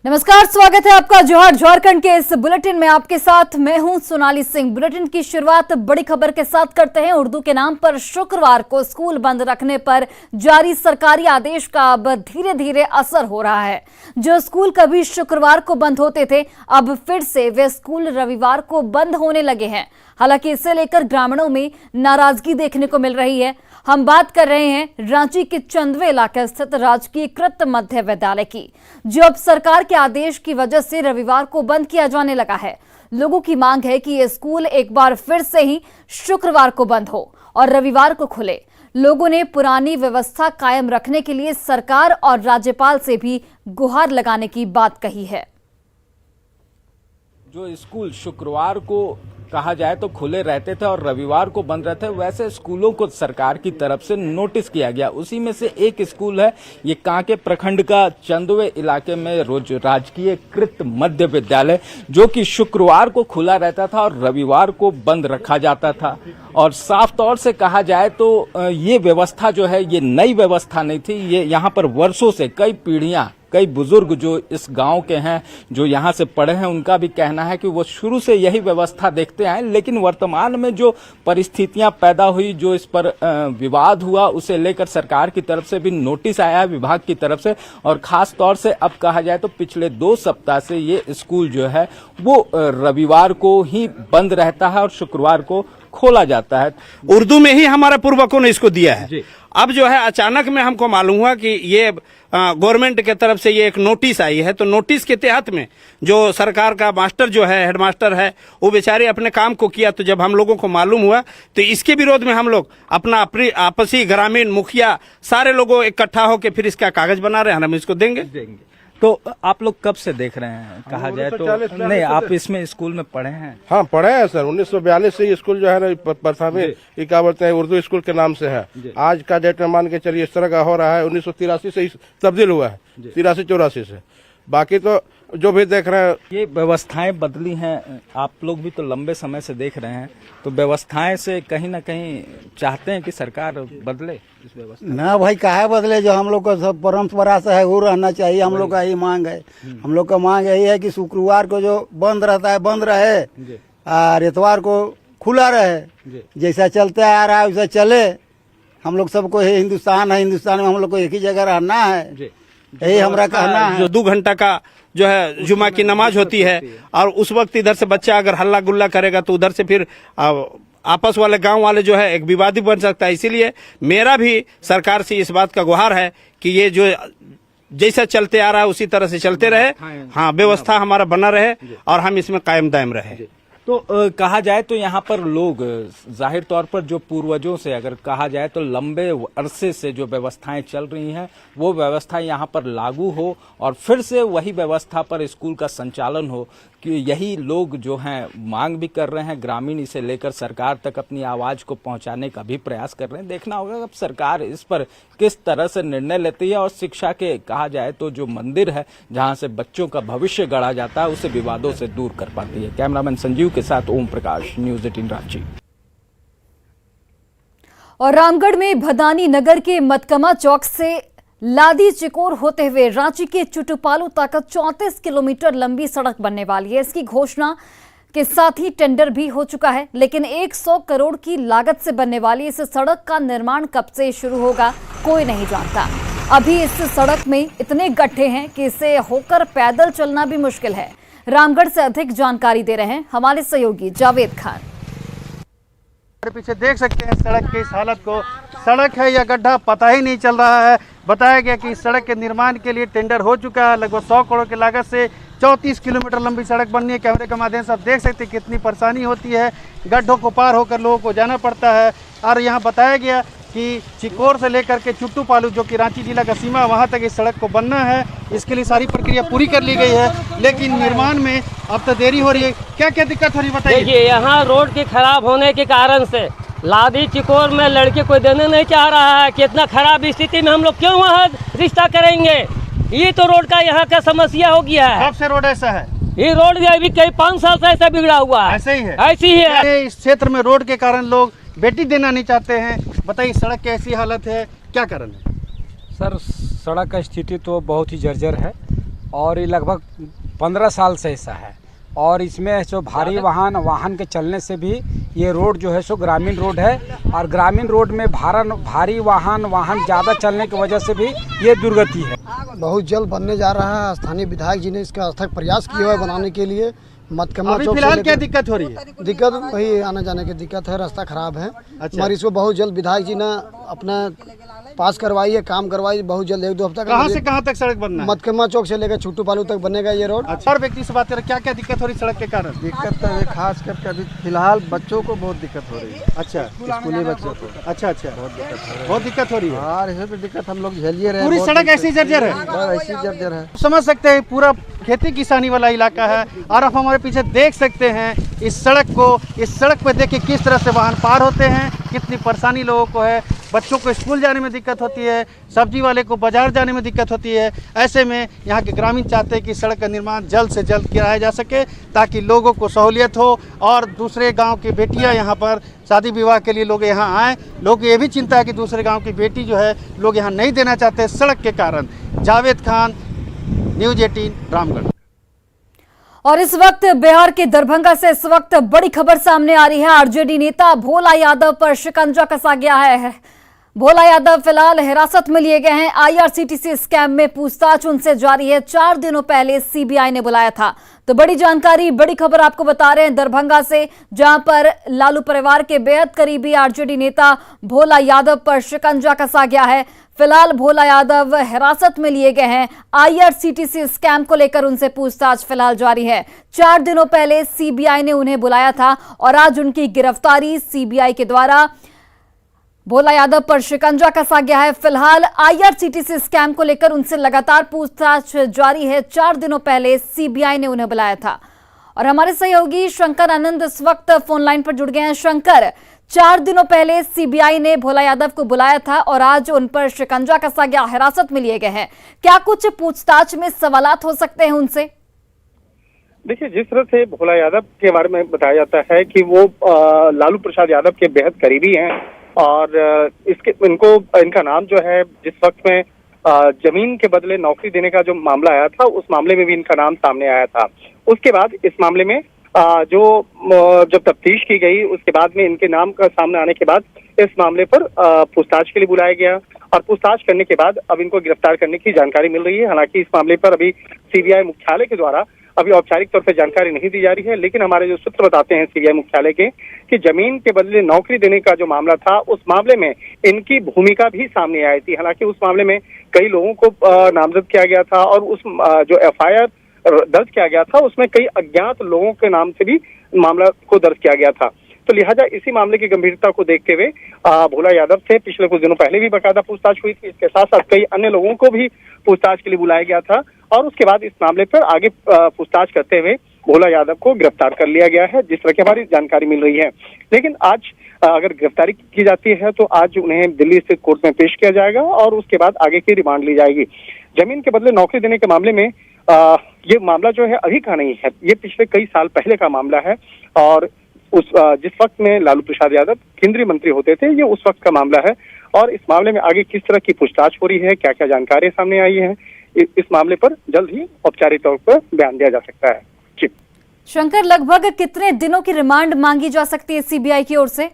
नमस्कार, स्वागत है आपका जोहार झारखंड के इस बुलेटिन में। आपके साथ मैं हूं सोनाली सिंह। बुलेटिन की शुरुआत बड़ी खबर के साथ करते हैं। उर्दू के नाम पर शुक्रवार को स्कूल बंद रखने पर जारी सरकारी आदेश का अब धीरे धीरे असर हो रहा है। जो स्कूल कभी शुक्रवार को बंद होते थे, अब फिर से वे स्कूल रविवार को बंद होने लगे हैं। हालांकि इसे लेकर ग्रामीणों में नाराजगी देखने को मिल रही है। हम बात कर रहे हैं रांची के चंदवे इलाके स्थित राजकीय कृत मध्य विद्यालय की, जो अब सरकार के आदेश की वजह से रविवार को बंद किया जाने लगा है। लोगों की मांग है कि ये स्कूल एक बार फिर से ही शुक्रवार को बंद हो और रविवार को खुले। लोगों ने पुरानी व्यवस्था कायम रखने के लिए सरकार और राज्यपाल से भी गुहार लगाने की बात कही है। जो स्कूल शुक्रवार को कहा जाए तो खुले रहते थे और रविवार को बंद रहते, वैसे स्कूलों को सरकार की तरफ से नोटिस किया गया। उसी में से एक स्कूल है ये कांके प्रखंड का चंदवे इलाके में राजकीय कृत मध्य विद्यालय, जो कि शुक्रवार को खुला रहता था और रविवार को बंद रखा जाता था। और साफ तौर से कहा जाए तो ये व्यवस्था जो है ये नई व्यवस्था नहीं थी। ये यहाँ पर वर्षों से कई पीढ़ियां, कई बुजुर्ग जो इस गांव के हैं, जो यहाँ से पढ़े हैं, उनका भी कहना है कि वो शुरू से यही व्यवस्था देखते आए। लेकिन वर्तमान में जो परिस्थितियां पैदा हुई, जो इस पर विवाद हुआ, उसे लेकर सरकार की तरफ से भी नोटिस आया है विभाग की तरफ से। और खास तौर से अब कहा जाए तो पिछले 2 सप्ताह से ये स्कूल जो है वो रविवार को ही बंद रहता है और शुक्रवार को खोला जाता है। उर्दू में ही हमारे पूर्वकों ने इसको दिया है। अब जो है अचानक में हमको मालूम हुआ कि ये गवर्नमेंट के तरफ से ये एक नोटिस आई है, तो नोटिस के तहत में जो सरकार का मास्टर जो है, हेडमास्टर है, वो बेचारे अपने काम को किया। तो जब हम लोगों को मालूम हुआ तो इसके विरोध में हम लोग अपना आपसी ग्रामीण मुखिया सारे लोगों इकट्ठा होकर फिर इसका कागज बना रहे हैं। हम इसको देंगे। तो आप लोग कब से देख रहे हैं? कहा जाए तो नहीं, आप इसमें स्कूल में पढ़े हैं? हाँ, पढ़े हैं सर। 1942 से ये स्कूल जो है ना प्रथमिक क्या बोलते हैं, उर्दू स्कूल के नाम से है। आज का डेट में मान के चलिए इस तरह का हो रहा है। 1983 से तब्दील हुआ है, 83-84 से। बाकी तो जो भी देख रहे हैं, ये व्यवस्थाएं बदली हैं। आप लोग भी तो लंबे समय से देख रहे हैं, तो व्यवस्थाएं से कहीं ना कहीं चाहते हैं कि सरकार बदले इस व्यवस्था। ना भाई, काहे बदले? जो हम लोग का सब परंपरा से है वो रहना चाहिए। हम लोग का यही मांग है। हम लोग का मांग यही है कि शुक्रवार को जो बंद रहता है बंद रहे और इतवार को खुला रहे। जैसा चलते आ रहा है वैसा चले। हम लोग सबको हिंदुस्तान है, हिंदुस्तान में हम लोग को एक ही जगह रहना है। यही हमारा कहना है। जो 2 घंटा का जो है जुमा की नमाज होती है, और उस वक्त इधर से बच्चा अगर हल्ला गुल्ला करेगा तो उधर से फिर आपस वाले गांव वाले जो है एक विवादी बन सकता है। इसीलिए मेरा भी सरकार से इस बात का गुहार है कि ये जो जैसा चलते आ रहा है उसी तरह से चलते रहे। हाँ, व्यवस्था हमारा बना रहे और हम इसमें कायम दायम रहे। तो कहा जाए तो यहाँ पर लोग जाहिर तौर पर जो पूर्वजों से अगर कहा जाए तो लंबे अरसे से जो व्यवस्थाएं चल रही हैं, वो व्यवस्था यहाँ पर लागू हो और फिर से वही व्यवस्था पर स्कूल का संचालन हो, कि यही लोग जो हैं मांग भी कर रहे हैं। ग्रामीण इसे लेकर सरकार तक अपनी आवाज को पहुंचाने का भी प्रयास कर रहे हैं। देखना होगा अब सरकार इस पर किस तरह से निर्णय लेती है और शिक्षा के कहा जाए तो जो मंदिर है जहां से बच्चों का भविष्य गढ़ा जाता है, उसे विवादों से दूर कर पाती है। कैमरामैन संजीव के साथ ओम प्रकाश, न्यूज़ 18 रांची। और रामगढ़ में भदानी नगर के मतकमा चौक से लादी चिकोर होते हुए रांची के चुटुपालू तक 34 किलोमीटर लंबी सड़क बनने वाली है। इसकी घोषणा के साथ ही टेंडर भी हो चुका है, लेकिन 100 करोड़ की लागत से बनने वाली इस सड़क का निर्माण कब से शुरू होगा कोई नहीं जानता। अभी इस सड़क में इतने गड्ढे हैं कि इसे होकर पैदल चलना भी मुश्किल है। रामगढ़ से अधिक जानकारी दे रहे हैं हमारे सहयोगी जावेद खान। पीछे देख सकते हैं सड़क की इस हालत को। सड़क है या गड्ढा पता ही नहीं चल रहा है। बताया गया कि इस सड़क के निर्माण के लिए टेंडर हो चुका है। लगभग 100 करोड़ की लागत से 34 किलोमीटर लंबी सड़क बननी है। कैमरे के माध्यम से आप देख सकते हैं कितनी परेशानी होती है। गड्ढों को पार होकर लोगों को जाना पड़ता है। और यहाँ बताया गया कि चिकोर से लेकर के चुट्टूपालू, जो कि रांची जिला का सीमा, वहाँ तक इस सड़क को बनना है। इसके लिए सारी प्रक्रिया पूरी कर ली गई है, लेकिन निर्माण में अब तो देरी हो रही है। क्या क्या दिक्कत हो रही है बताइए। देखिए, यहाँ रोड के खराब होने के कारण से लादी चिकोर में लड़के कोई देने नहीं चाह रहा है। कितना खराब स्थिति में हम लोग क्यों वहाँ रिश्ता करेंगे? ये तो रोड का यहाँ का समस्या हो गया है। कब से रोड ऐसा है? ये रोड अभी कई 5 साल से ऐसा बिगड़ा हुआ है। ऐसे ही है, ऐसी ही है। इस क्षेत्र में रोड के कारण लोग बेटी देना नहीं चाहते हैं। बताइए सड़क की ऐसी हालत है, क्या कारण है? सर, सड़क का स्थिति तो बहुत ही जर्जर है। और ये लगभग 15 साल से ऐसा है। और इसमें जो भारी वाहन के चलने से भी ये रोड जो है सो ग्रामीण रोड है, और ग्रामीण रोड में भारी वाहन ज़्यादा चलने की वजह से भी ये दुर्गति है। बहुत जल्द बनने जा रहा है। स्थानीय विधायक जी ने इसका अथक प्रयास किया है बनाने के लिए। मटकमा चौक फिलहाल क्या दिक्कत हो रही है? दिक्कत वही आने जाने की दिक्कत है, रास्ता खराब है। मगर इसको बहुत जल्द विधायक जी ने अपना पास करवाई है, काम करवाई बहुत जल्द, 1-2 हफ्ता। कहाँ से कहाँ तक सड़क बनना है? मटकमा चौक से लेकर छुट्टू पालू तक बनेगा ये रोड। अच्छा, और व्यक्ति से बात करें, क्या क्या दिक्कत हो रही सड़क के कारण? दिक्कत तो है खास करके अभी फिलहाल बच्चों को बहुत दिक्कत हो रही है। अच्छा, स्कूली बच्चों को। अच्छा, बहुत दिक्कत हो रही है। हाँ, ऐसे भी दिक्कत हम लोग झेलिए रहे हैं। पूरी सड़क ऐसी जर्जर है? ऐसी जर्जर है। समझ सकते हैं पूरा खेती किसानी वाला इलाका है, और आप हमारे पीछे देख सकते हैं इस सड़क पे देखिए किस तरह से वाहन पार होते हैं, कितनी परेशानी लोगों को है। बच्चों को स्कूल जाने में दिक्कत होती है, सब्जी वाले को बाजार जाने में दिक्कत होती है। ऐसे में यहाँ के ग्रामीण चाहते हैं कि सड़क का निर्माण जल्द से जल्द कराया जा सके, ताकि लोगों को सहूलियत हो और दूसरे गांव की बेटियां यहाँ पर शादी विवाह के लिए लोग यहाँ आएँ। लोग ये भी चिंता है कि दूसरे गाँव की बेटी जो है लोग यहाँ नहीं देना चाहते सड़क के कारण। जावेद खान, न्यूज़ 18 रामगढ़। और इस वक्त बिहार के दरभंगा से इस वक्त बड़ी खबर सामने आ रही है। आरजेडी नेता भोला यादव पर शिकंजा कसा गया है। भोला यादव फिलहाल हिरासत में लिए गए हैं। आईआरसीटीसी स्कैम में पूछताछ उनसे जारी है। 4 दिनों पहले सीबीआई ने बुलाया था। तो बड़ी जानकारी, बड़ी खबर आपको बता रहे हैं दरभंगा से, जहां पर लालू परिवार के बेहद करीबी आरजेडी नेता भोला यादव पर शिकंजा कसा गया है। फिलहाल भोला यादव हिरासत में लिए गए हैं। आईआरसीटीसी स्कैम को लेकर उनसे पूछताछ फिलहाल जारी है। 4 दिनों पहले सीबीआई ने उन्हें बुलाया था और आज उनकी गिरफ्तारी सीबीआई के द्वारा भोला यादव पर शिकंजा कसा गया है। फिलहाल आईआरसीटीसी स्कैम को लेकर उनसे लगातार पूछताछ जारी है। 4 दिनों पहले सीबीआई ने उन्हें बुलाया था और हमारे सहयोगी शंकर आनंद इस वक्त फोन लाइन पर जुड़ गए हैं। शंकर, 4 दिनों पहले सीबीआई ने भोला यादव को बुलाया था और आज उन पर शिकंजा कसा गया, हिरासत में लिए गए हैं। क्या कुछ पूछताछ में सवालात हो सकते हैं उनसे? देखिए, जिस तरह से भोला यादव के बारे में बताया जाता है कि वो लालू प्रसाद यादव के बेहद करीबी हैं, और इनका नाम जो है जिस वक्त में जमीन के बदले नौकरी देने का जो मामला आया था, उस मामले में भी इनका नाम सामने आया था। उसके बाद इस मामले में जब तफ्तीश की गई, उसके बाद में इनके नाम का सामने आने के बाद इस मामले पर पूछताछ के लिए बुलाया गया, और पूछताछ करने के बाद अब इनको गिरफ्तार करने की जानकारी मिल रही है। हालांकि इस मामले पर अभी सीबीआई मुख्यालय के द्वारा अभी औपचारिक तौर पर जानकारी नहीं दी जा रही है, लेकिन हमारे जो सूत्र बताते हैं सीबीआई मुख्यालय के कि जमीन के बदले नौकरी देने का जो मामला था, उस मामले में इनकी भूमिका भी सामने आई थी। हालांकि उस मामले में कई लोगों को नामजद किया गया था, और उस जो एफआईआर दर्ज किया गया था उसमें कई अज्ञात लोगों के नाम से भी मामला को दर्ज किया गया था। तो लिहाजा इसी मामले की गंभीरता को देखते हुए भोला यादव से पिछले कुछ दिनों पहले भी बाकायदा पूछताछ हुई थी। इसके साथ साथ कई अन्य लोगों को भी पूछताछ के लिए बुलाया गया था, और उसके बाद इस मामले पर आगे पूछताछ करते हुए भोला यादव को गिरफ्तार कर लिया गया है, जिस तरह की हमारी जानकारी मिल रही है। लेकिन आज अगर गिरफ्तारी की जाती है तो आज उन्हें दिल्ली स्थित कोर्ट में पेश किया जाएगा, और उसके बाद आगे की रिमांड ली जाएगी। जमीन के बदले नौकरी देने के मामले में ये मामला जो है अभी का नहीं है, ये पिछले कई साल पहले का मामला है, और जिस वक्त में लालू प्रसाद यादव केंद्रीय मंत्री होते थे, ये उस वक्त का मामला है। और इस मामले में आगे किस तरह की पूछताछ हो रही है, क्या क्या जानकारी सामने आई है, इस मामले पर जल्द ही औपचारिक तौर पर बयान दिया जा सकता है। जी शंकर, लगभग कितने दिनों की रिमांड मांगी जा सकती है सीबीआई की ओर से?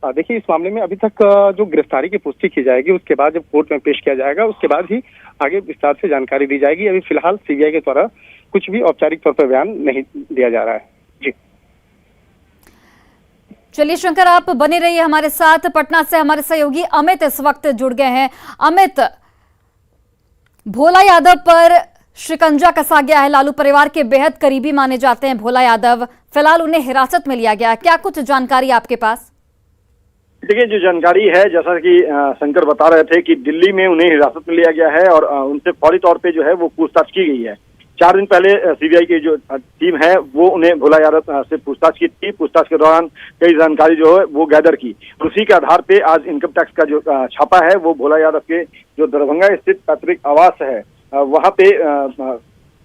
देखिए, इस मामले में अभी तक जो गिरफ्तारी की पुष्टि की जाएगी, उसके बाद जब कोर्ट में पेश किया जाएगा, उसके बाद ही आगे विस्तार से जानकारी दी जाएगी। अभी फिलहाल सीबीआई के द्वारा कुछ भी औपचारिक तौर पर बयान नहीं दिया जा रहा है। जी चलिए शंकर, आप बने रहिए हमारे साथ। पटना से हमारे सहयोगी अमित इस वक्त जुड़ गए हैं। अमित, भोला यादव पर शिकंजा कसा गया है। लालू परिवार के बेहद करीबी माने जाते हैं भोला यादव। फिलहाल उन्हें हिरासत में लिया गया, क्या कुछ जानकारी आपके पास? देखिए, जो जानकारी है, जैसा कि शंकर बता रहे थे कि दिल्ली में उन्हें हिरासत में लिया गया है और उनसे फौरी तौर पे जो है वो पूछताछ की गई है। 4 दिन पहले सीबीआई की जो टीम है वो उन्हें भोला यादव से पूछताछ की थी। पूछताछ के दौरान कई जानकारी जो है वो गैदर की। उसी के आधार पे आज इनकम टैक्स का जो छापा है वो भोला यादव के जो दरभंगा स्थित पैतृक आवास है वहाँ पे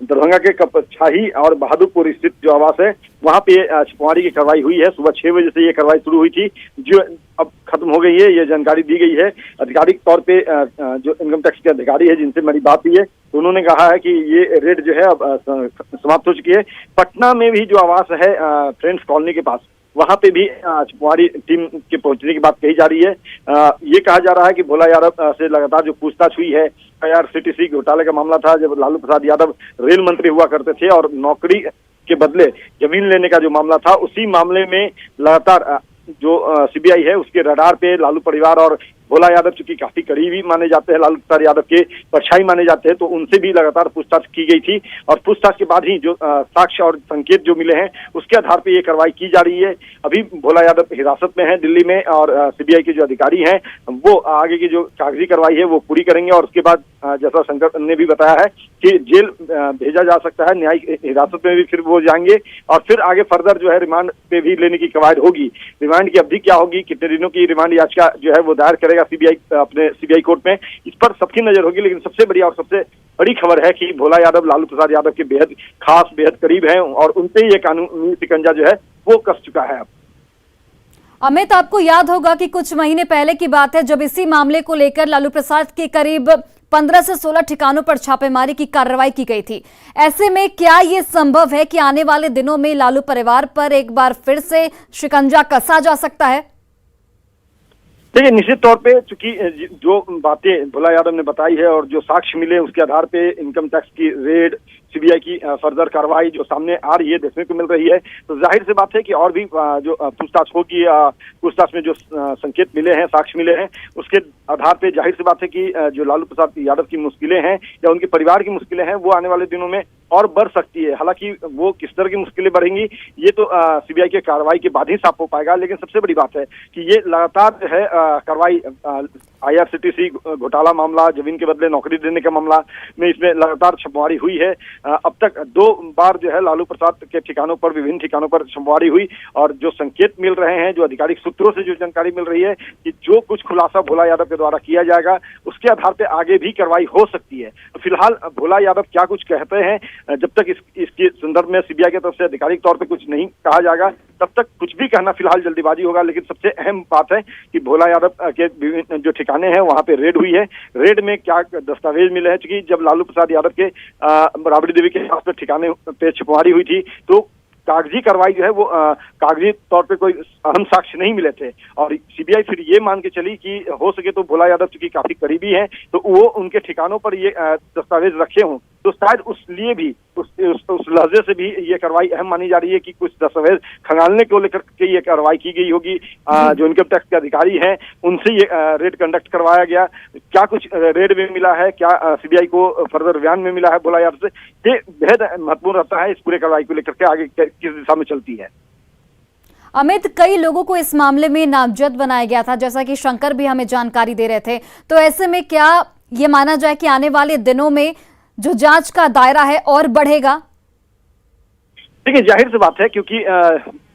दरभंगा के कपछाही और बहादुरपुर स्थित जो आवास है वहाँ पे छुपवारी की कार्रवाई हुई है। सुबह 6 बजे से ये कार्रवाई शुरू हुई थी, जो अब खत्म हो गई है, ये जानकारी दी गई है। आधिकारिक तौर पे जो इनकम टैक्स के अधिकारी है जिनसे मेरी बात हुई है, तो उन्होंने कहा है कि ये रेड जो है अब समाप्त हो चुकी है। पटना में भी जो आवास है फ्रेंड्स कॉलोनी के पास, वहां पे भी छुपवारी टीम के पहुंचने की बात कही जा रही है। ये कहा जा रहा है कि भोला यादव से लगातार जो पूछताछ हुई है, IRCTC घोटाले का मामला था जब लालू प्रसाद यादव रेल मंत्री हुआ करते थे और नौकरी के बदले जमीन लेने का जो मामला था, उसी मामले में लगातार जो CBI है उसके रडार पे लालू परिवार और भोला यादव चूंकि काफी करीबी माने जाते हैं, लालू प्रसाद यादव के परछाई माने जाते हैं, तो उनसे भी लगातार पूछताछ की गई थी और पूछताछ के बाद ही जो साक्ष्य और संकेत जो मिले हैं उसके आधार पे ये कार्रवाई की जा रही है। अभी भोला यादव हिरासत में है दिल्ली में और CBI के जो अधिकारी हैं वो आगे की जो कागजी कार्रवाई है वो पूरी करेंगे और उसके बाद जैसा शंकर ने भी बताया है कि जेल भेजा जा सकता है, न्यायिक हिरासत में भी फिर वो जाएंगे और फिर आगे फर्दर जो है रिमांड पे भी लेने की कवायद होगी। रिमांड की अवधि क्या होगी, कितने दिनों की रिमांड याचिका जो है वो दायर करेगा CBI अपने CBI कोर्ट में, इस पर सबकी नजर होगी। लेकिन सबसे बड़ी और सबसे बड़ी खबर है कि भोला यादव लालू प्रसाद यादव के बेहद खास, बेहद करीब हैं और उनपे ये कानूनी शिकंजा जो है वो कस चुका है। अमित, आपको याद होगा कि कुछ महीने पहले की बात है जब इसी मामले को लेकर लालू प्रसाद के करीब 15 से 16 ठिकानों पर छापेमारी की कार्रवाई की गई थी। ऐसे में क्या ये संभव है कि आने वाले दिनों में लालू परिवार पर एक बार फिर से शिकंजा कसा जा सकता है? देखिए, निश्चित तौर पे चूंकि जो बातें भोला यादव ने बताई है और जो साक्ष्य मिले उसके आधार पे इनकम टैक्स की रेड, CBI की फर्दर कार्रवाई जो सामने आ रही है, देखने को मिल रही है, तो जाहिर सी बात है कि और भी जो पूछताछ होगी, पूछताछ में जो संकेत मिले हैं, साक्ष्य मिले हैं, उसके आधार पे जाहिर सी बात है कि जो लालू प्रसाद यादव की मुश्किलें हैं या उनके परिवार की मुश्किलें हैं वो आने वाले दिनों में और बढ़ सकती है। हालांकि वो किस तरह की मुश्किलें बढ़ेंगी ये तो CBI के कार्रवाई के बाद ही साफ हो पाएगा। लेकिन सबसे बड़ी बात है कि ये लगातार जो है कार्रवाई IRCTC घोटाला मामला, जमीन के बदले नौकरी देने का मामला में इसमें लगातार छापेमारी हुई है। अब तक 2 बार जो है लालू प्रसाद के ठिकानों पर, विभिन्न ठिकानों पर छापेमारी हुई और जो संकेत मिल रहे हैं, जो आधिकारिक सूत्रों से जो जानकारी मिल रही है कि जो कुछ खुलासा भोला यादव के द्वारा किया जाएगा उसके आधार पर आगे भी कार्रवाई हो सकती है। फिलहाल भोला यादव क्या कुछ कहते हैं, जब तक इसके संदर्भ में CBI की तरफ से आधिकारिक तौर पर कुछ नहीं कहा जाएगा तब तक कुछ भी कहना फिलहाल जल्दीबाजी होगा। लेकिन सबसे अहम बात है कि भोला यादव के विभिन्न जो ठिकाने हैं वहां पे रेड हुई है। रेड में क्या दस्तावेज मिले हैं, क्योंकि जब लालू प्रसाद यादव के राबड़ी देवी के पास पे ठिकाने पे छुपवारी हुई थी तो कागजी कार्रवाई जो है वो कागजी तौर पे कोई अहम साक्ष्य नहीं मिले थे और CBI फिर ये मान के चली कि हो सके तो भोला यादव चूंकि काफी करीबी हैं तो वो उनके ठिकानों पर ये दस्तावेज रखे हों, तो शायद उस लिए भी उस लहजे से भी ये कार्रवाई अहम मानी जा रही है कि कुछ दस्तावेज खंगालने को लेकर के ये कार्रवाई की गई होगी। जो इनकम टैक्स के अधिकारी हैं उनसे ये रेड कंडक्ट करवाया गया। क्या कुछ रेड में मिला है, क्या CBI को फर्दर बयान में मिला है भोला यादव से, ये बेहद महत्वपूर्ण रहता है इस पूरे कार्रवाई को लेकर के आगे किस दिशा में चलती है। अमित, कई लोगों को इस मामले में नामजद बनाया गया था, जैसा कि शंकर भी हमें जानकारी दे रहे थे, तो ऐसे में क्या ये माना जाए कि आने वाले दिनों में जो जांच का दायरा है और बढ़ेगा? देखिए, जाहिर सी बात है क्योंकि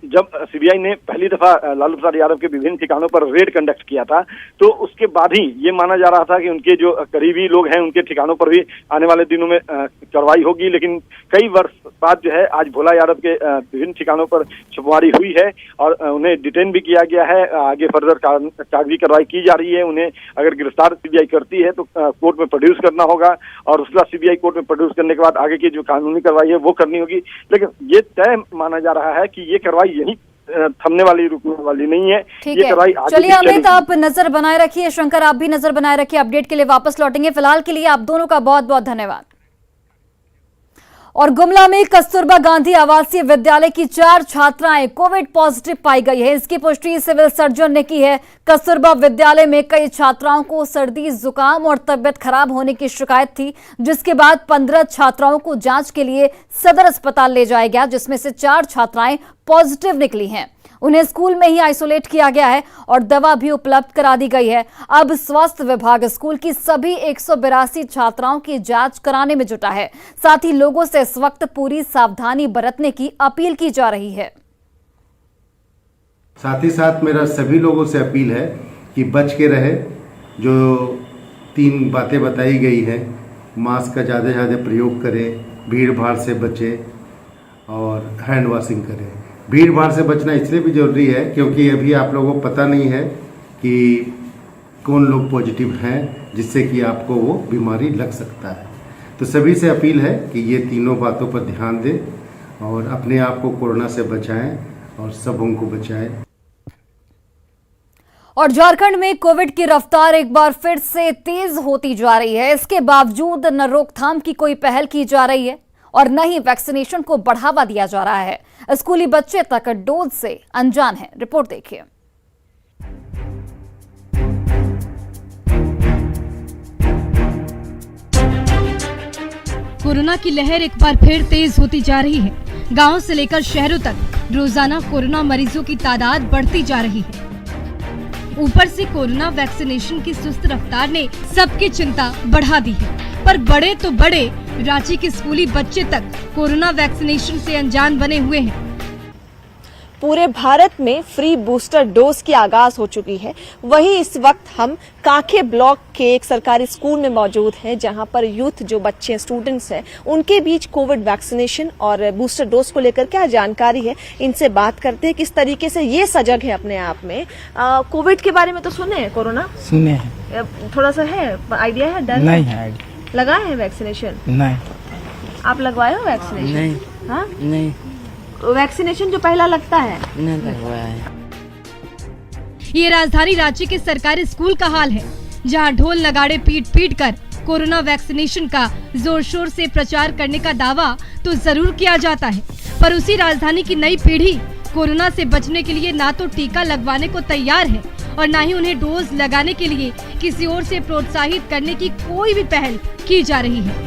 जब CBI ने पहली दफा लालू प्रसाद यादव के विभिन्न ठिकानों पर रेड कंडक्ट किया था तो उसके बाद ही ये माना जा रहा था कि उनके जो करीबी लोग हैं उनके ठिकानों पर भी आने वाले दिनों में कार्रवाई होगी। लेकिन कई वर्ष बाद जो है आज भोला यादव के विभिन्न ठिकानों पर छुपवारी हुई है और उन्हें डिटेन भी किया गया है। आगे फर्दर कागजी कार्रवाई की जा रही है। उन्हें अगर गिरफ्तार CBI करती है तो कोर्ट में प्रोड्यूस करना होगा और उसके बाद CBI कोर्ट में प्रोड्यूस करने के बाद आगे की जो कानूनी कार्रवाई है वो करनी होगी। लेकिन ये तय माना जा रहा है कि ये कार्रवाई यही थमने वाली, रुकने वाली नहीं है। ठीक है, चलिए अमित, आप नजर बनाए रखिए, शंकर आप भी नजर बनाए रखिए, अपडेट के लिए वापस लौटेंगे। फिलहाल के लिए आप दोनों का बहुत बहुत धन्यवाद। और गुमला में कस्तूरबा गांधी आवासीय विद्यालय की 4 छात्राएं कोविड पॉजिटिव पाई गई है। इसकी पुष्टि सिविल सर्जन ने की है। कस्तूरबा विद्यालय में कई छात्राओं को सर्दी, जुकाम और तबियत खराब होने की शिकायत थी, जिसके बाद 15 छात्राओं को जांच के लिए सदर अस्पताल ले जाया गया, जिसमें से 4 छात्राएं पॉजिटिव निकली हैं। उन्हें स्कूल में ही आइसोलेट किया गया है और दवा भी उपलब्ध करा दी गई है। अब स्वास्थ्य विभाग स्कूल की सभी 182 छात्राओं की जांच कराने में जुटा है। साथ ही लोगों से इस वक्त पूरी सावधानी बरतने की अपील की जा रही है। साथ ही साथ मेरा सभी लोगों से अपील है कि बच के रहे। जो 3 बातें बताई गई हैं, मास्क का ज़्यादा से ज़्यादा प्रयोग करें, भीड़ भाड़ से बचें और हैंड वॉशिंग करें। भीड़ भाड़ से बचना इसलिए भी ज़रूरी है क्योंकि अभी आप लोगों को पता नहीं है कि कौन लोग पॉजिटिव हैं, जिससे कि आपको वो बीमारी लग सकता है। तो सभी से अपील है कि ये तीनों बातों पर ध्यान दें और अपने आप को कोरोना से बचाएं और सबों को बचाएं। और झारखंड में कोविड की रफ्तार एक बार फिर से तेज होती जा रही है। इसके बावजूद न रोकथाम की कोई पहल की जा रही है और न ही वैक्सीनेशन को बढ़ावा दिया जा रहा है। स्कूली बच्चे तक डोज से अनजान हैं। रिपोर्ट देखिए। कोरोना की लहर एक बार फिर तेज होती जा रही है। गांवों से लेकर शहरों तक रोजाना कोरोना मरीजों की तादाद बढ़ती जा रही है। ऊपर से कोरोना वैक्सीनेशन की सुस्त रफ्तार ने सबकी चिंता बढ़ा दी है। पर बड़े तो बड़े, रांची के स्कूली बच्चे तक कोरोना वैक्सीनेशन से अनजान बने हुए हैं। पूरे भारत में फ्री बूस्टर डोज की आगाज हो चुकी है। वहीं इस वक्त हम कांके ब्लॉक के एक सरकारी स्कूल में मौजूद हैं, जहां पर यूथ जो बच्चे स्टूडेंट्स हैं उनके बीच कोविड वैक्सीनेशन और बूस्टर डोज को लेकर क्या जानकारी है, इनसे बात करते हैं किस तरीके से ये सजग है अपने आप में। कोविड के बारे में तो सुने हैं, कोरोना सुने हैं, थोड़ा सा है आइडिया है? डर नहीं है आइडिया। लगाए हैं वैक्सीनेशन? नहीं। आप लगवाए हो वैक्सीनेशन? नहीं। हाँ? नहीं। वैक्सीनेशन जो पहला लगता है नहीं लगवाया है। ये राजधानी रांची के सरकारी स्कूल का हाल है, जहां ढोल नगाड़े पीट पीट कर कोरोना वैक्सीनेशन का जोर शोर से प्रचार करने का दावा तो जरूर किया जाता है, पर उसी राजधानी की नई पीढ़ी कोरोना से बचने के लिए ना तो टीका लगवाने को तैयार है और ना ही उन्हें डोज लगाने के लिए किसी ओर से प्रोत्साहित करने की कोई भी पहल की जा रही है।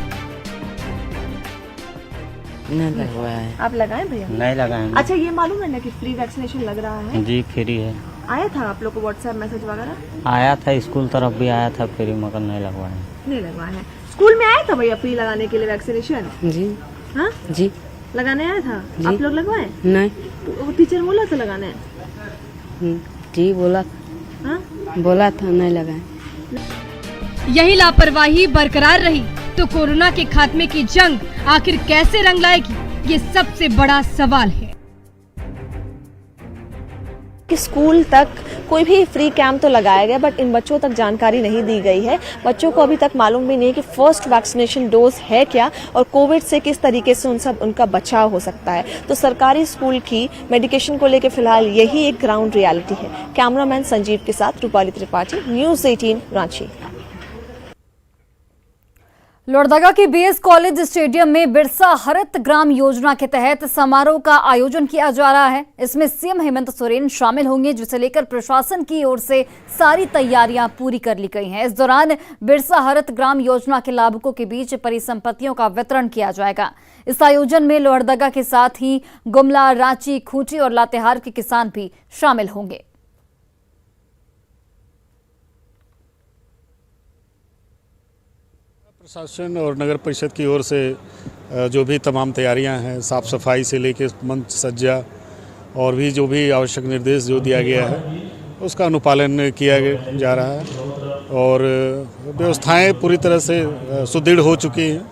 नहीं लगवाया है। आप लगाए भैया? नहीं लगाए। अच्छा, ये मालूम है ना कि फ्री वैक्सीनेशन लग रहा है? जी फ्री है। आया था आप लोग को व्हाट्सएप मैसेज वगैरह? आया था, स्कूल तरफ भी आया था फ्री, मगर नहीं लगवाया। नहीं लगवाया है। स्कूल में आया था भैया फ्री लगाने के लिए वैक्सीनेशन? जी। हाँ जी लगाने आया था। आप लोग लगवाए? नहीं। तो टीचर बोला था लगाने? जी बोला। हाँ बोला था, नहीं लगाए। यही लापरवाही बरकरार रही तो कोरोना के खात्मे की जंग आखिर कैसे रंग लाएगी, ये सबसे बड़ा सवाल है। कि स्कूल तक कोई भी फ्री कैंप तो लगाया गया, बट इन बच्चों तक जानकारी नहीं दी गई है। बच्चों को अभी तक मालूम भी नहीं कि फर्स्ट वैक्सीनेशन डोज है क्या और कोविड से किस तरीके से उनका बचाव हो सकता है। तो सरकारी स्कूल की मेडिकेशन को लेकर फिलहाल यही एक ग्राउंड रियलिटी है। कैमरामैन संजीव के साथ रूपाली त्रिपाठी, न्यूज़ 18 रांची। लोहरदगा के बीएस कॉलेज स्टेडियम में बिरसा हरित ग्राम योजना के तहत समारोह का आयोजन किया जा रहा है। इसमें सीएम हेमंत सोरेन शामिल होंगे, जिसे लेकर प्रशासन की ओर से सारी तैयारियां पूरी कर ली गई हैं। इस दौरान बिरसा हरित ग्राम योजना के लाभुकों के बीच परिसंपत्तियों का वितरण किया जाएगा। इस आयोजन में लोहरदगा के साथ ही गुमला, रांची, खूंटी और लातेहार के किसान भी शामिल होंगे। प्रशासन और नगर परिषद की ओर से जो भी तमाम तैयारियां हैं, साफ सफाई से लेकर मंच सज्जा और भी जो भी आवश्यक निर्देश जो दिया गया है उसका अनुपालन किया जा रहा है और व्यवस्थाएं पूरी तरह से सुदृढ़ हो चुकी हैं।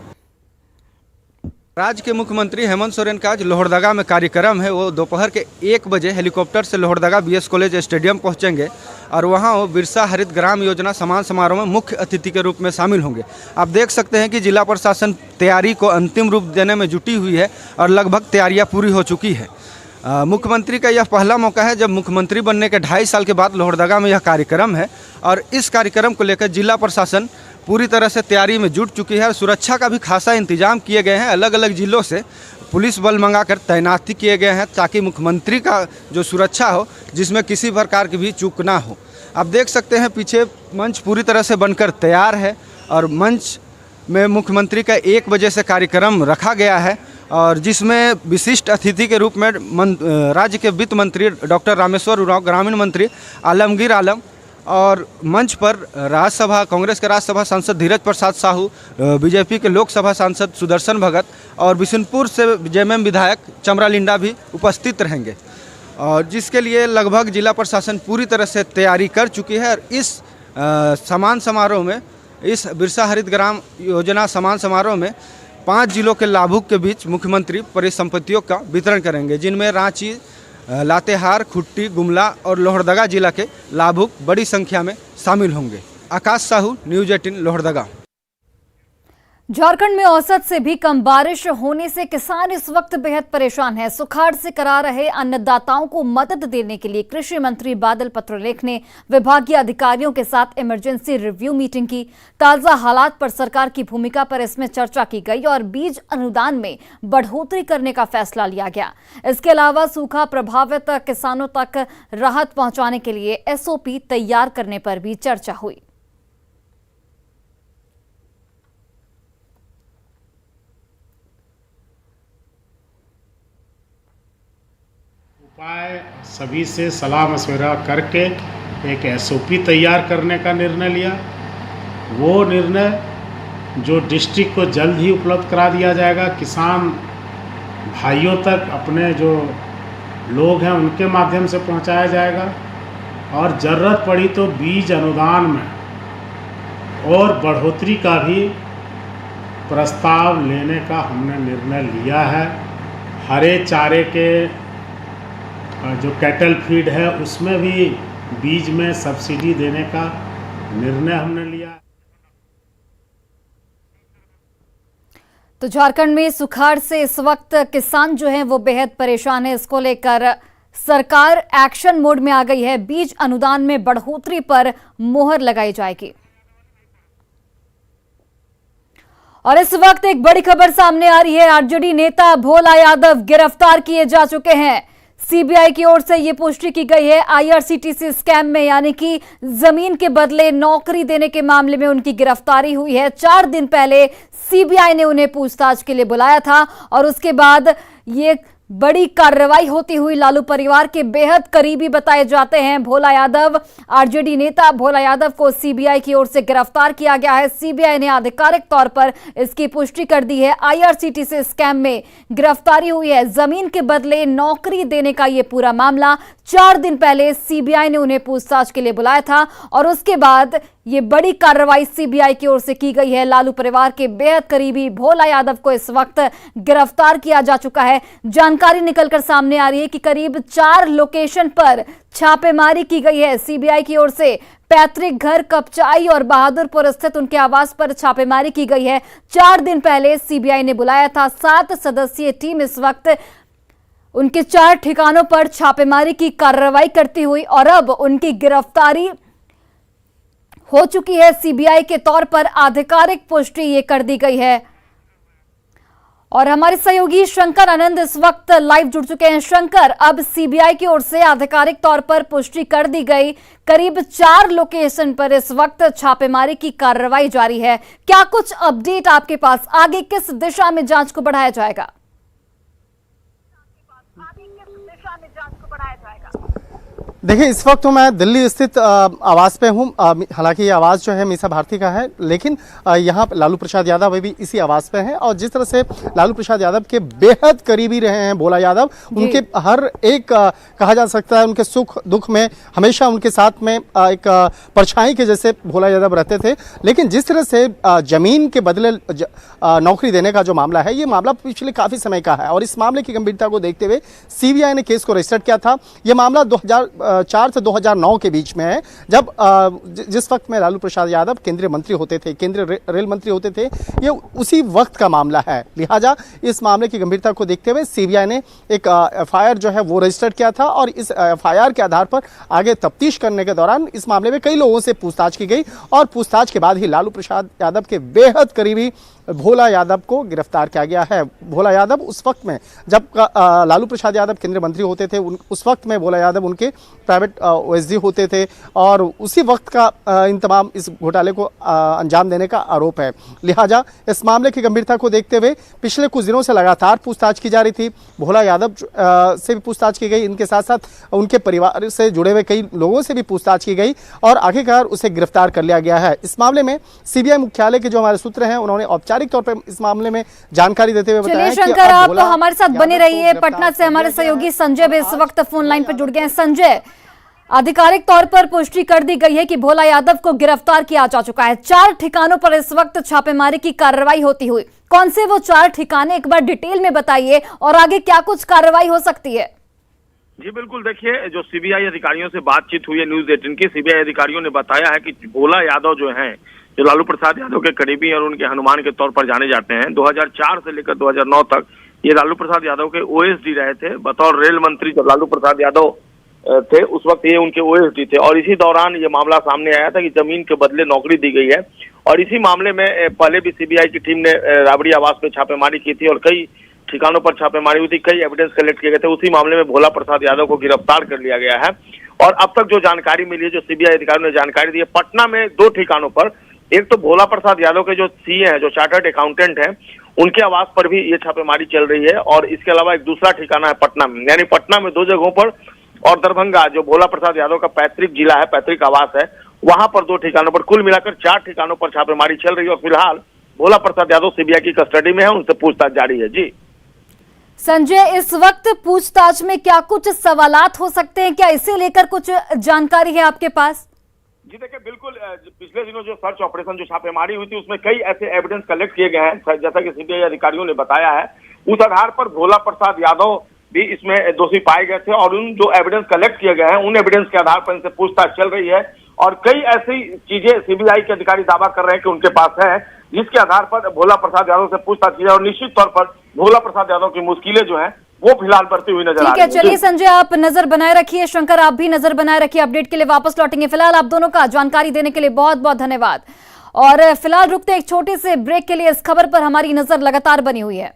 राज्य के मुख्यमंत्री हेमंत सोरेन का आज लोहरदगा में कार्यक्रम है। वो दोपहर के 1 बजे हेलीकॉप्टर से लोहरदगा बीएस कॉलेज स्टेडियम पहुंचेंगे और वहां वो बिरसा हरित ग्राम योजना सम्मान समारोह में मुख्य अतिथि के रूप में शामिल होंगे। आप देख सकते हैं कि जिला प्रशासन तैयारी को अंतिम रूप देने में जुटी हुई है और लगभग तैयारियां पूरी हो चुकी है। मुख्यमंत्री का यह पहला मौका है जब मुख्यमंत्री बनने के 2.5 साल के बाद लोहरदगा में यह कार्यक्रम है और इस कार्यक्रम को लेकर जिला प्रशासन पूरी तरह से तैयारी में जुट चुकी है और सुरक्षा का भी खासा इंतजाम किए गए हैं। अलग अलग जिलों से पुलिस बल मंगाकर तैनाती किए गए हैं ताकि मुख्यमंत्री का जो सुरक्षा हो, जिसमें किसी प्रकार की भी चूक ना हो। आप देख सकते हैं पीछे मंच पूरी तरह से बनकर तैयार है और मंच में मुख्यमंत्री का 1 बजे से कार्यक्रम रखा गया है और जिसमें विशिष्ट अतिथि के रूप में राज्य के वित्त मंत्री डॉक्टर रामेश्वर उरांव, ग्रामीण मंत्री आलमगीर आलम और मंच पर राज्यसभा कांग्रेस के राज्यसभा सांसद धीरज प्रसाद साहू, बीजेपी के लोकसभा सांसद सुदर्शन भगत और बिशनपुर से जेएमएम विधायक चमरा लिंडा भी उपस्थित रहेंगे और जिसके लिए लगभग जिला प्रशासन पूरी तरह से तैयारी कर चुकी है। और इस सम्मान समारोह में, इस बिरसा हरित ग्राम योजना सम्मान समारोह में 5 जिलों के लाभुक के बीच मुख्यमंत्री परिसंपत्तियों का वितरण करेंगे, जिनमें रांची, लातेहार, खुट्टी, गुमला और लोहरदगा जिला के लाभुक बड़ी संख्या में शामिल होंगे। आकाश साहू, न्यूज़ 18 लोहरदगा। झारखंड में औसत से भी कम बारिश होने से किसान इस वक्त बेहद परेशान हैं। सुखाड़ से करा रहे अन्नदाताओं को मदद देने के लिए कृषि मंत्री बादल पत्रलेख ने विभागीय अधिकारियों के साथ इमरजेंसी रिव्यू मीटिंग की। ताजा हालात पर सरकार की भूमिका पर इसमें चर्चा की गई और बीज अनुदान में बढ़ोतरी करने का फैसला लिया गया। इसके अलावा सूखा प्रभावित किसानों तक राहत पहुंचाने के लिए SOP तैयार करने पर भी चर्चा हुई। उपाय सभी से सलाह मशवरा करके एक SOP तैयार करने का निर्णय लिया। वो निर्णय जो डिस्ट्रिक्ट को जल्द ही उपलब्ध करा दिया जाएगा, किसान भाइयों तक अपने जो लोग हैं उनके माध्यम से पहुंचाया जाएगा और ज़रूरत पड़ी तो बीज अनुदान में और बढ़ोतरी का भी प्रस्ताव लेने का हमने निर्णय लिया है। हरे चारे के जो कैटल फीड है उसमें भी बीज में सब्सिडी देने का निर्णय हमने लिया। तो झारखंड में सुखाड़ से इस वक्त किसान जो हैं वो बेहद परेशान है। इसको लेकर सरकार एक्शन मोड में आ गई है। बीज अनुदान में बढ़ोतरी पर मोहर लगाई जाएगी। और इस वक्त एक बड़ी खबर सामने आ रही है। आरजेडी नेता भोला यादव गिरफ्तार किए जा चुके हैं। सीबीआई की ओर से यह पुष्टि की गई है। IRCTC स्कैम में यानी कि जमीन के बदले नौकरी देने के मामले में उनकी गिरफ्तारी हुई है। 4 दिन पहले सीबीआई ने उन्हें पूछताछ के लिए बुलाया था और उसके बाद ये बड़ी कार्रवाई होती हुई लालू परिवार के बेहद करीबी बताए जाते हैं भोला यादव। आरजेडी नेता भोला यादव को सीबीआई की ओर से गिरफ्तार किया गया है। सीबीआई ने आधिकारिक तौर पर इसकी पुष्टि कर दी है। IRCTC स्कैम में गिरफ्तारी हुई है। जमीन के बदले नौकरी देने का यह पूरा मामला 4 दिन पहले सीबीआई ने उन्हें पूछताछ के लिए बुलाया था और उसके बाद ये बड़ी कार्रवाई सीबीआई की ओर से की गई है। लालू परिवार के बेहद करीबी भोला यादव को इस वक्त गिरफ्तार किया जा चुका है। जानकारी निकलकर सामने आ रही है कि करीब 4 लोकेशन पर छापेमारी की गई है सीबीआई की ओर से। पैतृक घर कपचाई और बहादुरपुर स्थित उनके आवास पर छापेमारी की गई है। 4 दिन पहले सीबीआई ने बुलाया था। 7 सदस्यीय टीम इस वक्त उनके 4 ठिकानों पर छापेमारी की कार्रवाई करती हुई और अब उनकी गिरफ्तारी हो चुकी है। सीबीआई के तौर पर आधिकारिक पुष्टि ये कर दी गई है। और हमारे सहयोगी शंकर आनंद इस वक्त लाइव जुड़ चुके हैं। शंकर, अब सीबीआई की ओर से आधिकारिक तौर पर पुष्टि कर दी गई। करीब 4 लोकेशन पर इस वक्त छापेमारी की कार्रवाई जारी है। क्या कुछ अपडेट आपके पास? आगे किस दिशा में जांच को बढ़ाया जाएगा? देखिए, इस वक्त तो मैं दिल्ली स्थित आवास पे हूँ। हालांकि ये आवास जो है मीसा भारती का है, लेकिन यहाँ लालू प्रसाद यादव भी इसी आवास पे हैं। और जिस तरह से लालू प्रसाद यादव के बेहद करीबी रहे हैं भोला यादव, उनके हर एक कहा जा सकता है उनके सुख दुख में हमेशा उनके साथ में एक परछाई के जैसे भोला यादव रहते थे। लेकिन जिस तरह से जमीन के बदले नौकरी देने का जो मामला है, ये मामला पिछले काफी समय का है और इस मामले की गंभीरता को देखते हुए सीबीआई ने केस को रजिस्टर किया था। ये मामला 2004 से 2009 के बीच में है, जब जिस वक्त में लालू प्रसाद यादव केंद्रीय मंत्री होते थे, केंद्रीय रेल मंत्री होते थे। ये उसी वक्त का मामला है। लिहाजा इस मामले की गंभीरता को देखते हुए सीबीआई ने एक FIR जो है वो रजिस्टर किया था और इस FIR के आधार पर आगे तफ्तीश करने के दौरान इस मामले में कई लोगों से पूछताछ की गई और पूछताछ के बाद ही लालू प्रसाद यादव के बेहद करीबी भोला यादव को गिरफ्तार किया गया है। भोला यादव उस वक्त में जब लालू प्रसाद यादव केंद्रीय मंत्री होते थे, उस वक्त में भोला यादव उनके प्राइवेट OSD होते थे और उसी वक्त का इन तमाम इस घोटाले को अंजाम देने का आरोप है। लिहाजा इस मामले की गंभीरता को देखते हुए पिछले कुछ दिनों से लगातार पूछताछ की जा रही थी। भोला यादव से भी पूछताछ की गई, इनके साथ साथ उनके परिवार से जुड़े हुए कई लोगों से भी पूछताछ की गई और आखिरकार उसे गिरफ्तार कर लिया गया है। इस मामले में सीबीआई मुख्यालय के जो हमारे सूत्र हैं, उन्होंने औपचारिक तौर पर इस मामले में जानकारी देते हुए बताया कि शंकर, आप हमारे साथ बने रहिए। पटना से हमारे सहयोगी संजय भी इस वक्त फोन लाइन पर जुड़ गए हैं। संजय, आधिकारिक तौर पर पुष्टि कर दी गई है कि भोला यादव को गिरफ्तार किया जा चुका है। 4 ठिकानों पर इस वक्त छापेमारी की कार्रवाई होती हुई। कौन से वो 4 ठिकाने, एक बार डिटेल में बताइए और आगे क्या कुछ कार्रवाई हो सकती है? जी बिल्कुल, देखिए जो सीबीआई अधिकारियों से बातचीत हुई है न्यूज 18 की, सीबीआई अधिकारियों ने बताया है कि भोला यादव जो हैं, जो लालू प्रसाद यादव के करीबी और उनके हनुमान के तौर पर जाने जाते हैं, 2004 से लेकर 2009 तक ये लालू प्रसाद यादव के ओएसडी रहे थे। बतौर रेल मंत्री जब लालू प्रसाद यादव थे उस वक्त ये उनके ओएसडी थे और इसी दौरान ये मामला सामने आया था कि जमीन के बदले नौकरी दी गई है। और इसी मामले में पहले भी सीबीआई की टीम ने राबड़ी आवास में छापेमारी की थी और कई ठिकानों पर छापेमारी हुई थी, कई एविडेंस कलेक्ट किए गए थे। उसी मामले में भोला प्रसाद यादव को गिरफ्तार कर लिया गया है। और अब तक जो जानकारी मिली है, जो सीबीआई अधिकारियों ने जानकारी दी है, पटना में 2 ठिकानों पर, एक तो भोला प्रसाद यादव के जो सीए हैं, जो चार्टर्ड अकाउंटेंट हैं, उनके आवास पर भी ये छापेमारी चल रही है। और इसके अलावा एक दूसरा ठिकाना है पटना में, यानी पटना में 2 जगहों पर, और दरभंगा जो भोला प्रसाद यादव का पैतृक जिला है, पैतृक आवास है, वहां पर 2 ठिकानों पर, कुल मिलाकर 4 ठिकानों पर छापेमारी चल रही है। और फिलहाल भोला प्रसाद यादव सीबीआई की कस्टडी में है, उनसे पूछताछ जारी है। जी संजय, इस वक्त पूछताछ में क्या कुछ सवालात हो सकते हैं, क्या इसे लेकर कुछ जानकारी है आपके पास? जी देखिए, बिल्कुल पिछले दिनों जो सर्च ऑपरेशन, जो छापेमारी हुई थी, उसमें कई ऐसे एविडेंस कलेक्ट किए गए हैं, जैसा कि सीबीआई अधिकारियों ने बताया है। उस आधार पर भोला प्रसाद यादव भी इसमें दोषी पाए गए थे और उन जो एविडेंस कलेक्ट किए गए हैं, उन एविडेंस के आधार पर इनसे पूछताछ चल रही है। और कई ऐसी चीजें सीबीआई के अधिकारी दावा कर रहे हैं कि उनके पास है, जिसके आधार पर भोला प्रसाद यादव से पूछताछ की जाए। और निश्चित तौर पर भोला प्रसाद यादव की मुश्किलें जो हैं वो फिलहाल बढ़ती हुई नजर आ रही है। चलिए संजय, आप नजर बनाए रखिए, शंकर आप भी नजर बनाए रखिए। अपडेट के लिए वापस लौटेंगे। फिलहाल आप दोनों का जानकारी देने के लिए बहुत बहुत धन्यवाद। और फिलहाल रुकते एक छोटे से ब्रेक के लिए। इस खबर पर हमारी नजर लगातार बनी हुई है।